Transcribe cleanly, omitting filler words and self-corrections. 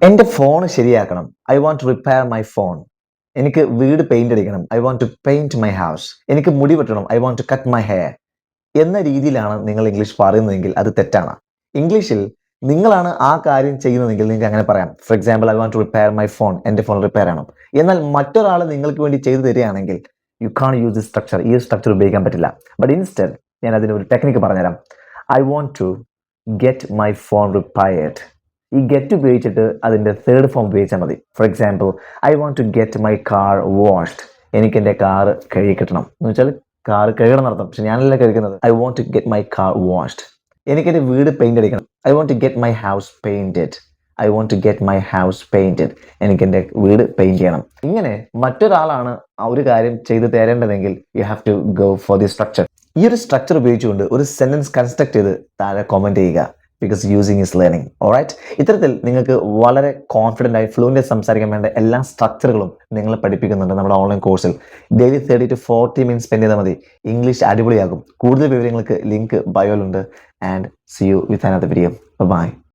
എൻ്റെ ഫോൺ ശരിയാക്കണം. I want to repair my phone. എനിക്ക് വീട് പെയിന്റ് അടിക്കണം. I want to paint my house. എനിക്ക് മുടി വെട്ടണം. I want to cut my hair. എന്ന രീതിയിലാണ് നിങ്ങൾ ഇംഗ്ലീഷ് പറയുന്നതെങ്കിൽ അത് തെറ്റാണ്. ഇംഗ്ലീഷിൽ നിങ്ങളാണ് ആ കാര്യം ചെയ്യുന്നതെങ്കിൽ നിങ്ങൾക്ക് അങ്ങനെ പറയാം. For example, I want to repair my phone. എൻ്റെ ഫോൺ റിപ്പയർ ചെയ്യണം. എന്നാൽ മറ്റൊരാൾ നിങ്ങൾക്ക് വേണ്ടി ചെയ്തു തരികയാണെങ്കിൽ you can use this structure. ഈ സ്ട്രക്ചർ ഉപയോഗിക്കാൻ പറ്റില്ല. ബട്ട് ഇൻസ്റ്റെഡ് ഞാൻ അതിന് ഒരു ടെക്നിക്ക് പറഞ്ഞുതരാം. I want to get my phone repaired. ഈ ഗെറ്റ് ഉപയോഗിച്ചിട്ട് അതിൻ്റെ തേർഡ് ഫോം ഉപയോഗിച്ചാൽ മതി. For example, I want to get my car washed. എനിക്ക് എൻ്റെ കാർ കഴുകി കിട്ടണം എന്ന് വെച്ചാൽ കാർ കഴുകണം നടത്തും. പക്ഷെ ഞാനല്ല കഴുകുന്നത്. I want to get my car washed. എനിക്ക് എൻ്റെ വീട് പെയിന്റ് അടിക്കണം. I want to get my house painted. I want to get my house painted. എനിക്ക് എൻ്റെ വീട് പെയിന്റ് ചെയ്യണം. ഇങ്ങനെ മറ്റൊരാളാണ് ആ ഒരു കാര്യം ചെയ്തു തരേണ്ടതെങ്കിൽ you have to go for the structure. ഈ ഒരു സ്ട്രക്ചർ ഉപയോഗിച്ചുകൊണ്ട് ഒരു സെന്റൻസ് കൺസ്ട്രക്ട് ചെയ്ത് താഴെ കമന്റ് ചെയ്യുക. Because using is learning. Alright, ഇത്തരത്തിൽ നിങ്ങൾക്ക് വളരെ കോൺഫിഡൻ്റ് ആയി ഫ്ലുവൻ്റ് സംസാരിക്കാൻ വേണ്ട എല്ലാ സ്ട്രക്ചറുകളും നിങ്ങളെ പഠിപ്പിക്കുന്നുണ്ട് നമ്മുടെ ഓൺലൈൻ കോഴ്സിൽ. ഡെയിലി 30 to 40 മിനിറ്റ്സ് സ്പെൻഡ് ചെയ്താൽ മതി. ഇംഗ്ലീഷ് അടിപൊളിയാകും. കൂടുതൽ വിവരങ്ങൾക്ക് ലിങ്ക് ബയോയിലുണ്ട്. And see you with another video. By.